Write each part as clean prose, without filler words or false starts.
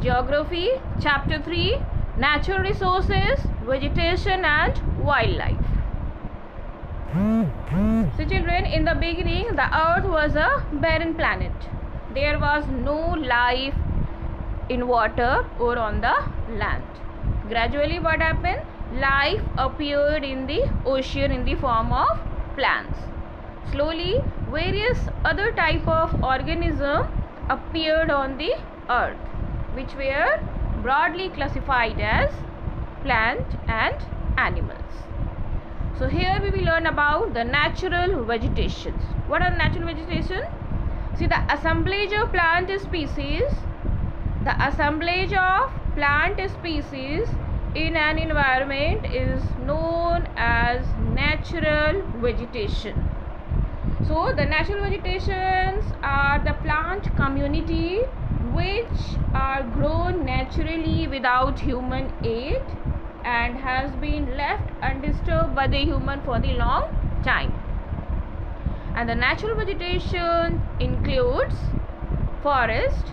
Geography, Chapter 3, Natural Resources, Vegetation and Wildlife. So children, in the beginning the earth was a barren planet. There was no life in water or on the land. Gradually what happened? Life appeared in the ocean in the form of plants. Slowly various other type of organisms appeared on the earth, which were broadly classified as plant and animals. So here we will learn about the natural vegetations. What are natural vegetation? See, the assemblage of plant species. The assemblage of plant species in an environment is known as natural vegetation. So the natural vegetations are the plant community which are grown naturally without human aid and has been left undisturbed by the human for the long time. And the natural vegetation includes forest,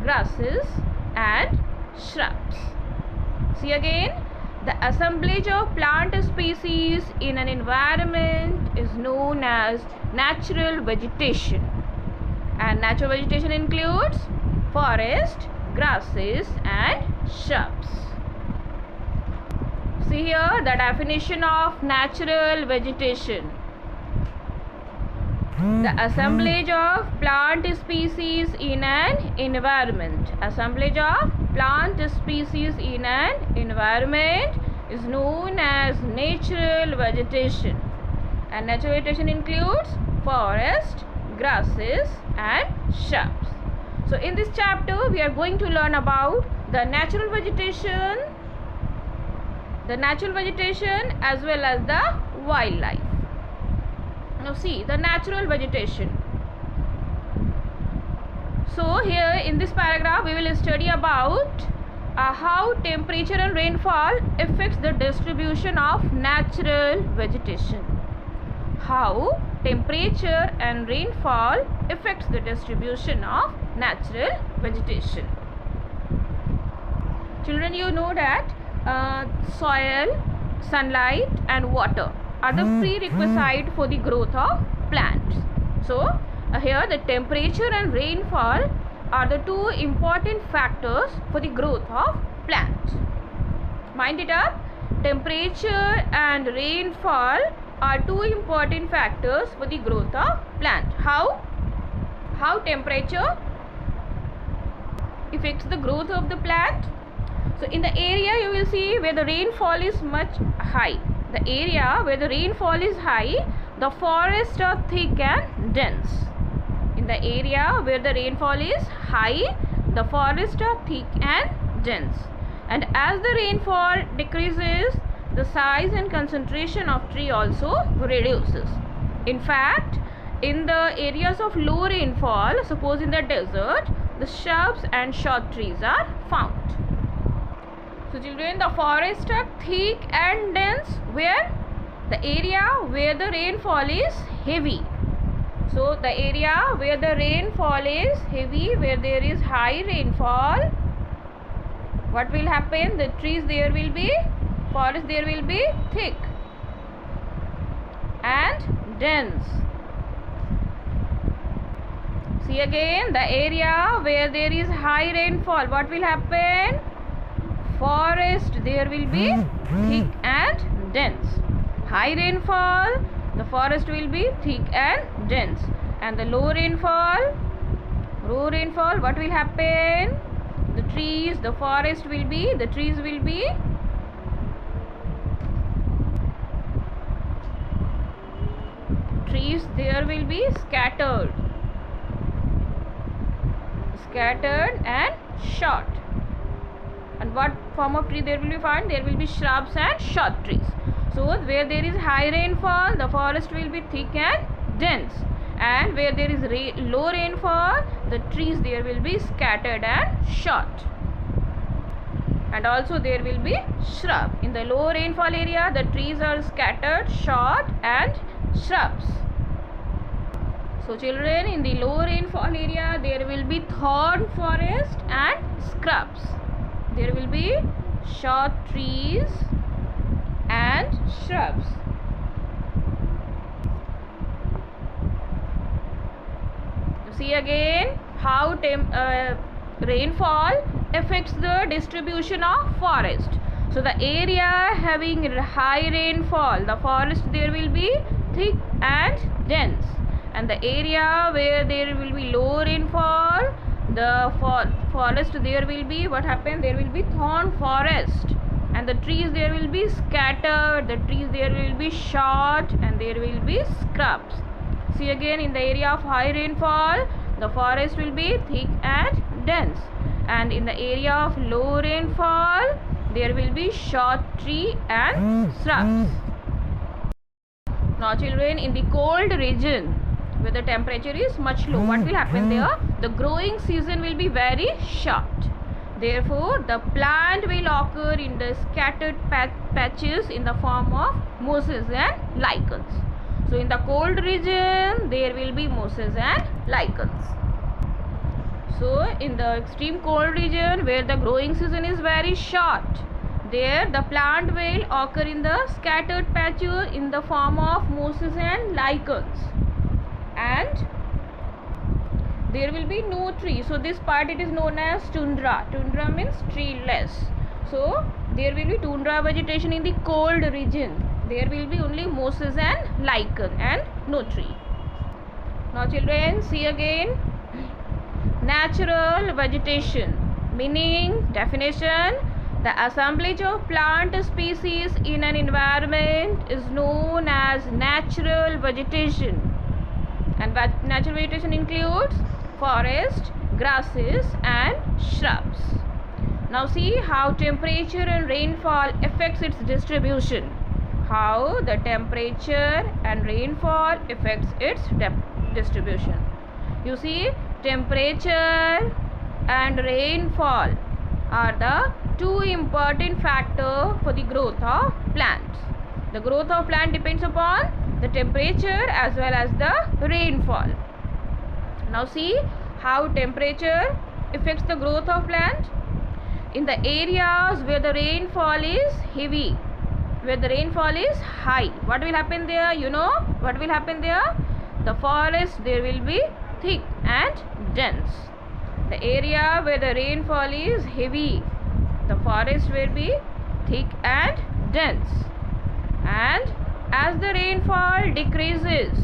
grasses and shrubs. See again, the assemblage of plant species in an environment is known as natural vegetation. And natural vegetation includes forest, grasses and shrubs. See here the definition of natural vegetation. The assemblage of plant species in an environment. Assemblage of plant species in an environment is known as natural vegetation. And natural vegetation includes forest, grasses and shrubs. So in this chapter we are going to learn about the natural vegetation as well as the wildlife. Now see the natural vegetation. So here in this paragraph we will study about how temperature and rainfall affects the distribution of natural vegetation. How temperature and rainfall affects the distribution of natural vegetation. Children, you know that soil, sunlight and water are the prerequisite for the growth of plants. So here the temperature and rainfall are the two important factors for the growth of plants. Mind it up, temperature and rainfall are two important factors for the growth of plant. How temperature affects the growth of the plant? So in the area you will see where the rainfall is much high. The area where the rainfall is high, the forests are thick and dense. In the area where the rainfall is high, the forests are thick and dense. And as the rainfall decreases, the size and concentration of tree also reduces. In fact, in the areas of low rainfall, suppose in the desert, the shrubs and short trees are found. So children, the forests are thick and dense where? The area where the rainfall is heavy. So the area where the rainfall is heavy, where there is high rainfall, what will happen? The trees there will be, forest there will be thick and dense. See again, the area where there is high rainfall, what will happen? Forest there will be thick and dense. High rainfall, the forest will be thick and dense. And the low rainfall, what will happen? The trees, the forest will be, the trees will be there will be scattered and short. And what form of tree there will be found? There will be shrubs and short trees. So where there is high rainfall, the forest will be thick and dense, and where there is low rainfall, the trees there will be scattered and short. And also there will be shrub. In the low rainfall area, the trees are scattered, short and shrubs. So children, in the low rainfall area there will be thorn forest and scrubs. there will be short trees and shrubs. You see again how rainfall affects the distribution of forest. So the area having high rainfall, the forest there will be thick and dense, and the area where there will be low rainfall, the forest there will be, what happened, there will be thorn forest, and the trees there will be scattered, the trees there will be short, and there will be scrubs. See again, in the area of high rainfall, the forest will be thick and dense, and in the area of low rainfall, there will be short tree and shrubs. Now children, in the cold region where the temperature is much low, what will happen there? The growing season will be very short. Therefore, the plant will occur in the scattered patches in the form of mosses and lichens. So in the cold region, there will be mosses and lichens. So in the extreme cold region where the growing season is very short, there the plant will occur in the scattered patches in the form of mosses and lichens, and there will be no tree. So this part it is known as tundra. Tundra means treeless. So there will be tundra vegetation in the cold region. There will be only mosses and lichen and no tree. Now children, see again, natural vegetation, meaning definition: the assemblage of plant species in an environment is known as natural vegetation, and natural vegetation includes forest, grasses and shrubs. Now see how temperature and rainfall affects its distribution. How the temperature and rainfall affects its distribution. You see, temperature and rainfall are the two important factors for the growth of plants. The growth of plant depends upon the temperature as well as the rainfall. Now see how temperature affects the growth of plant. In the areas where the rainfall is heavy, where the rainfall is high, what will happen there? You know what will happen there? The forest there will be thick and dense. The area where the rainfall is heavy, the forest will be thick and dense. And as the rainfall decreases,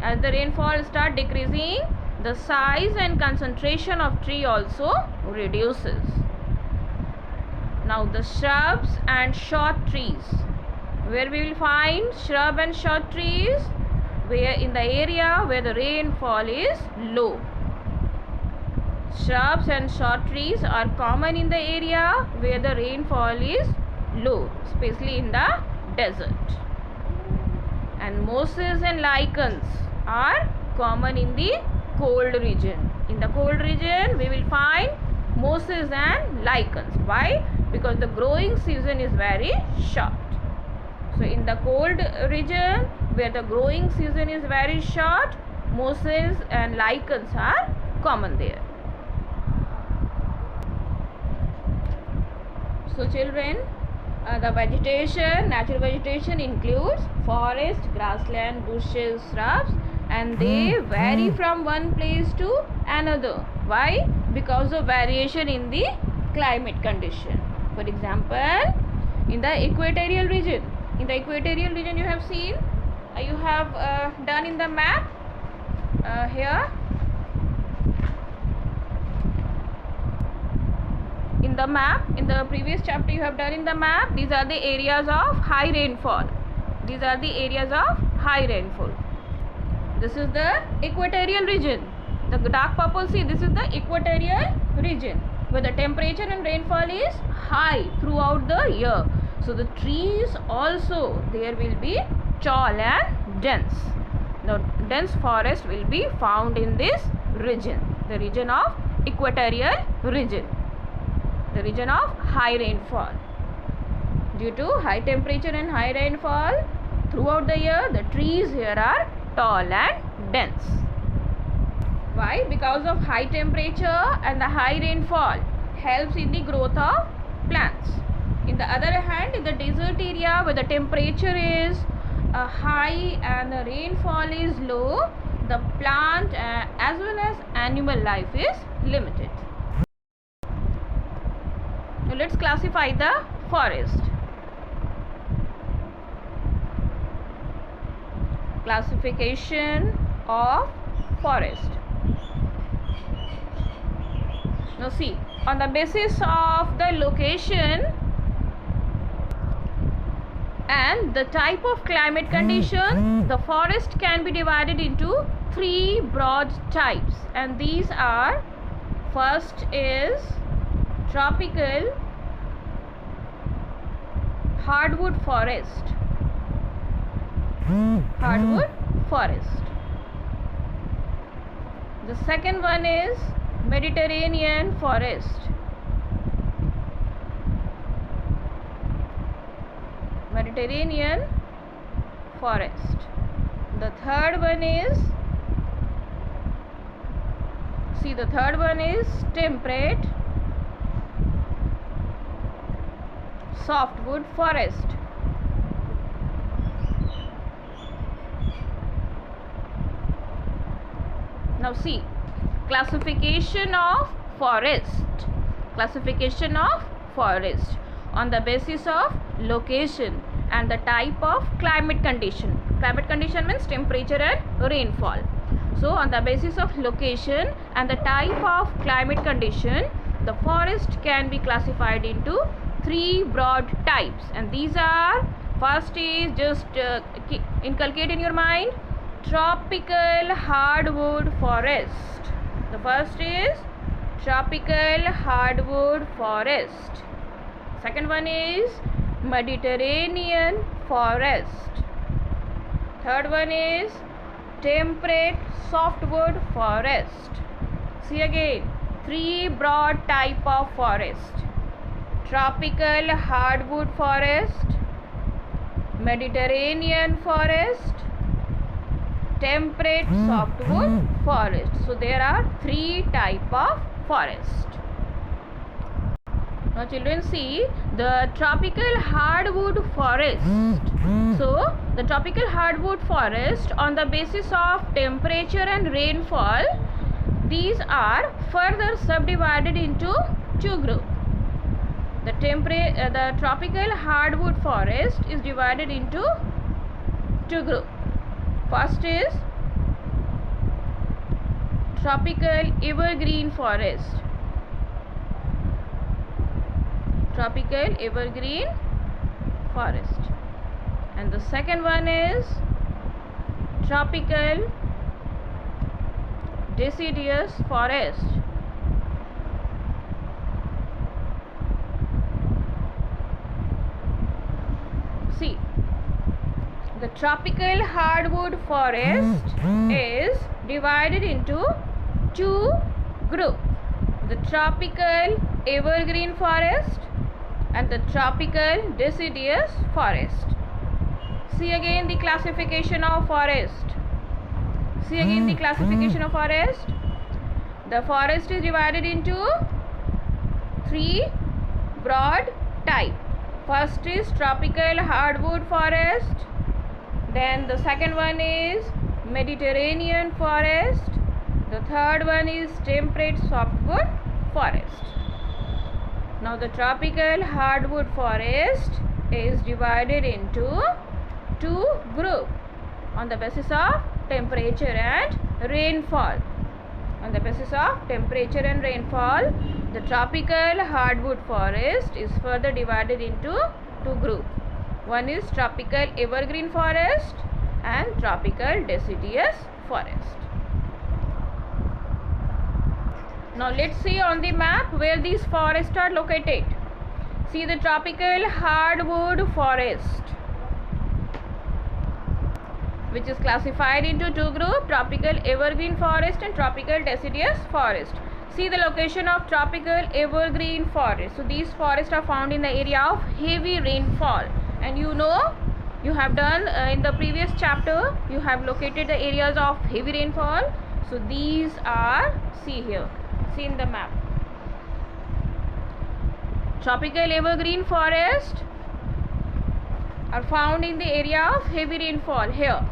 as the rainfall start decreasing, the size and concentration of tree also reduces. Now the shrubs and short trees, where we will find shrub and short trees? Where in the area where the rainfall is low. Shrubs and short trees are common in the area where the rainfall is low, especially in the desert. And mosses and lichens are common in the cold region. In the cold region, we will find mosses and lichens. Why? Because the growing season is very short. So in the cold region where the growing season is very short, mosses and lichens are common there. So children, the vegetation, natural vegetation includes forest, grassland, bushes, shrubs, and they vary from one place to another. Why? Because of variation in the climate condition. For example, in the equatorial region, you have seen, you have done in the map here. In the map, in the previous chapter you have done in the map, these are the areas of high rainfall. These are the areas of high rainfall. This is the equatorial region. The dark purple, see, this is the equatorial region where the temperature and rainfall is high throughout the year. So the trees also there will be tall and dense. The dense forest will be found in this region, the region of equatorial region, the region of high rainfall. Due to high temperature and high rainfall throughout the year, the trees here are tall and dense. Why? Because of high temperature and the high rainfall, helps in the growth of plants. In the other hand, in the desert area where the temperature is high and the rainfall is low, the plant as well as animal life is limited. Now let's classify the forest. Classification of forest. Now see, on the basis of the location and the type of climate condition, the forest can be divided into three broad types, and these are: first is tropical hardwood forest. Hardwood forest. The second one is Mediterranean forest. Mediterranean forest. The third one is, temperate softwood forest. Now see, classification of forest. Classification of forest on the basis of location and the type of climate condition. Climate condition means temperature and rainfall. So on the basis of location and the type of climate condition, the forest can be classified into three broad types, and these are: first is, just inculcate in your mind, tropical hardwood forest. The first is tropical hardwood forest. Second one is Mediterranean forest. Third one is temperate softwood forest. See again, three broad type of forest: tropical hardwood forest, Mediterranean forest, temperate softwood forest. So there are three type of forest. Now children, see the tropical hardwood forest. So the tropical hardwood forest, on the basis of temperature and rainfall, these are further subdivided into two groups. The tropical hardwood forest is divided into two groups. First is tropical evergreen forest. Tropical evergreen forest. And the second one is tropical deciduous forest. See, the tropical hardwood forest is divided into two groups: the tropical evergreen forest and the tropical deciduous forest. See again the classification of forest. The forest is divided into three broad types. First is tropical hardwood forest. Then the second one is Mediterranean forest. The third one is temperate softwood forest. Now the tropical hardwood forest is divided into two groups on the basis of temperature and rainfall. On the basis of temperature and rainfall, the tropical hardwood forest is further divided into two groups. One is tropical evergreen forest and tropical deciduous forest. Now let's see on the map where these forests are located. See the tropical hardwood forest, which is classified into two groups: tropical evergreen forest and tropical deciduous forest. See the location of tropical evergreen forest. So these forests are found in the area of heavy rainfall, and you have done in the previous chapter, you have located the areas of heavy rainfall. So these are, see here, see in the map. Tropical evergreen forest are found in the area of heavy rainfall. Here,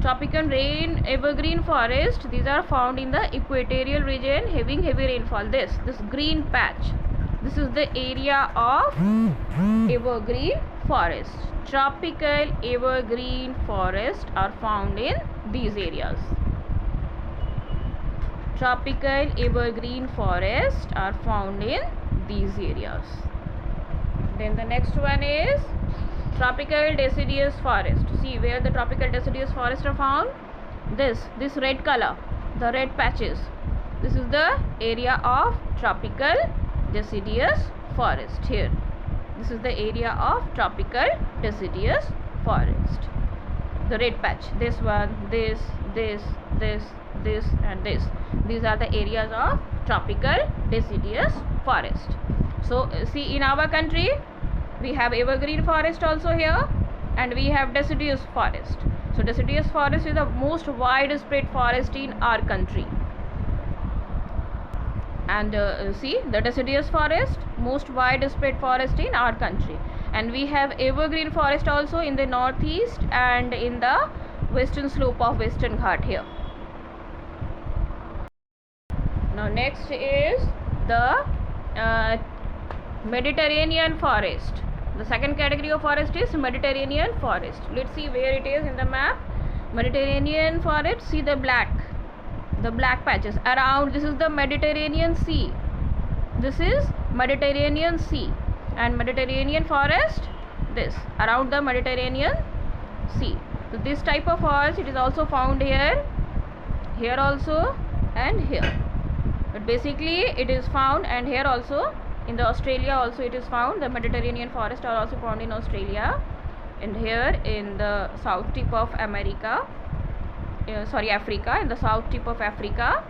tropical evergreen forest, these are found in the equatorial region having heavy rainfall. This green patch, this is the area of evergreen forest. Tropical evergreen forests are found in these areas. Tropical evergreen forests are found in these areas. Then the next one is tropical deciduous forest. See where the tropical deciduous forests are found. This red color, the red patches, this is the area of tropical deciduous forest. Here, this is the area of tropical deciduous forest. The red patch, this one, this and this, these are the areas of tropical deciduous forest. So see, in our country we have evergreen forest also here, and we have deciduous forest. So deciduous forest is the most widespread forest in our country. And see, the deciduous forest, most widespread forest in our country. And we have evergreen forest also in the northeast and in the western slope of Western Ghat here. Now next is the Mediterranean forest. The second category of forest is Mediterranean forest. Let's see where it is in the map. Mediterranean forest, see the black patches around. This is the Mediterranean Sea. This is Mediterranean Sea, and Mediterranean forest, this around the Mediterranean Sea. So this type of forest, it is also found here also, and here. But basically it is found, and here also in the Australia also it is found. The Mediterranean forest are also found in Australia, and here in the south tip of Africa, in the south tip of Africa,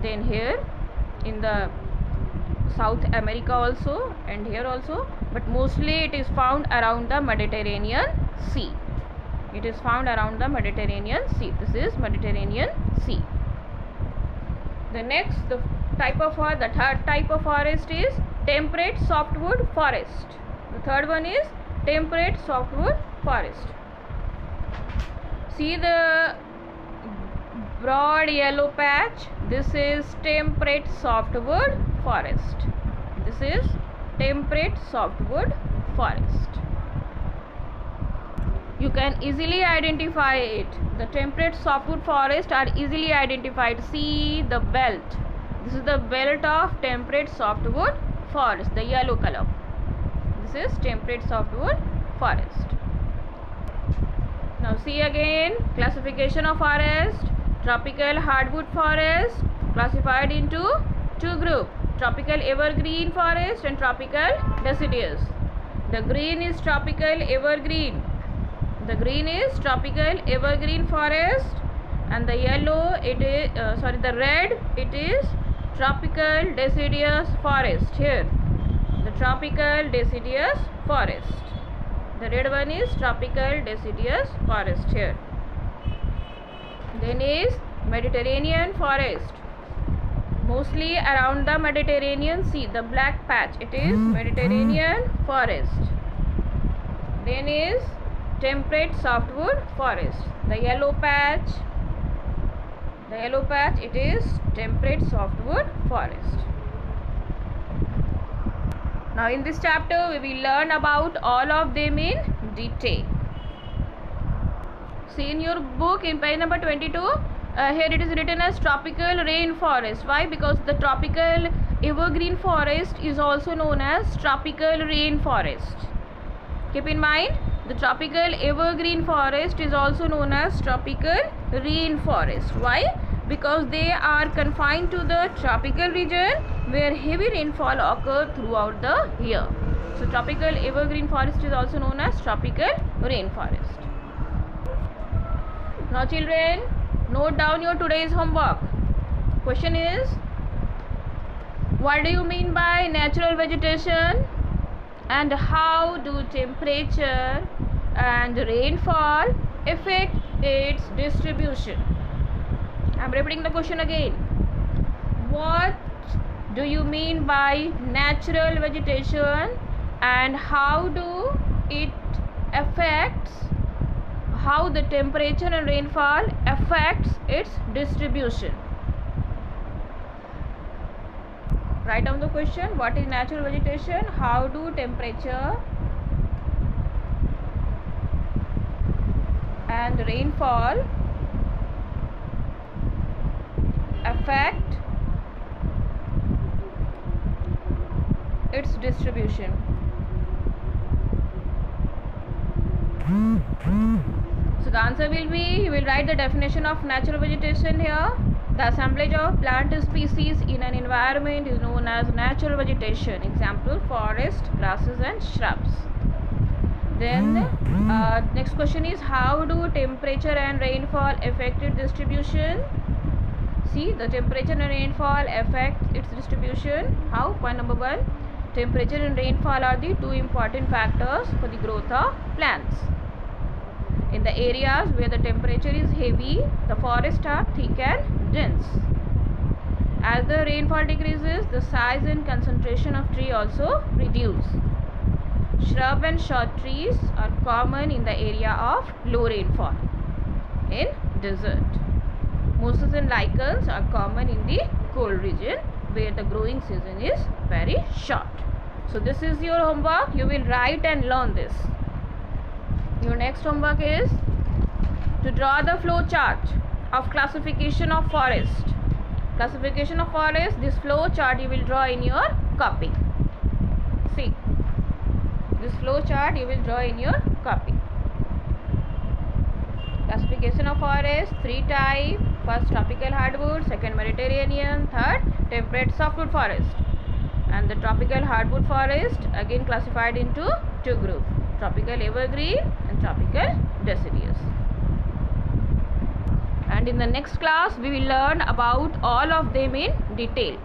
then here in the South America also, and here also, but mostly it is found around the Mediterranean Sea. It is found around the Mediterranean Sea. This is Mediterranean Sea. The third type of forest is temperate softwood forest. The third one is temperate softwood forest. See the broad yellow patch, this is temperate softwood forest. This is temperate softwood forest. You can easily identify it. The temperate softwood forests are easily identified. See the belt. This is the belt of temperate softwood forest, the yellow color. This is temperate softwood forest. Now see again, classification of forest. Tropical hardwood forest classified into two groups: tropical evergreen forest and tropical deciduous. The green is tropical evergreen. The green is tropical evergreen forest, and the yellow the red, it is tropical deciduous forest. Here, the tropical deciduous forest. The red one is tropical deciduous forest here. Then is Mediterranean forest, mostly around the Mediterranean Sea. The black patch, it is Mediterranean forest. Then is temperate softwood forest. The yellow patch, it is temperate softwood forest. Now in this chapter we will learn about all of them in detail. See in your book in page number 22, here it is written as tropical rainforest. Why? Because the tropical evergreen forest is also known as tropical rainforest. Keep in mind, the tropical evergreen forest is also known as tropical rainforest. Why? Because they are confined to the tropical region where heavy rainfall occurs throughout the year. So tropical evergreen forest is also known as tropical rainforest. Now children, note down your today's homework. Question is, what do you mean by natural vegetation, and how do temperature and rainfall affect its distribution? I am repeating the question again. What do you mean by natural vegetation, and how do it affects, how the temperature and rainfall affects its distribution? Write down the question. What is natural vegetation? How do temperature and rainfall affect its distribution? So the answer will be, you will write the definition of natural vegetation here. The assemblage of plant species in an environment is known as natural vegetation. Example, forest, grasses and shrubs. Then next question is, how do temperature and rainfall affect its distribution? See, the temperature and rainfall affect its distribution. How? Point number 1, temperature and rainfall are the two important factors for the growth of plants. In the areas where the temperature is heavy, the forests are thick and dense. As the rainfall decreases, the size and concentration of tree also reduce. Shrub and short trees are common in the area of low rainfall. In desert, mosses and lichens are common in the cold region where the growing season is very short. So this is your homework. You will write and learn this. Your next homework is to draw the flow chart of classification of forest. Classification of forest, this flow chart you will draw in your copy. See, this flow chart you will draw in your copy. Classification of forest, 3 types. First, tropical hardwood, second, Mediterranean, third, temperate softwood forest. And the tropical hardwood forest again classified into 2 groups, tropical evergreen and tropical deciduous. And in the next class we will learn about all of them in detail.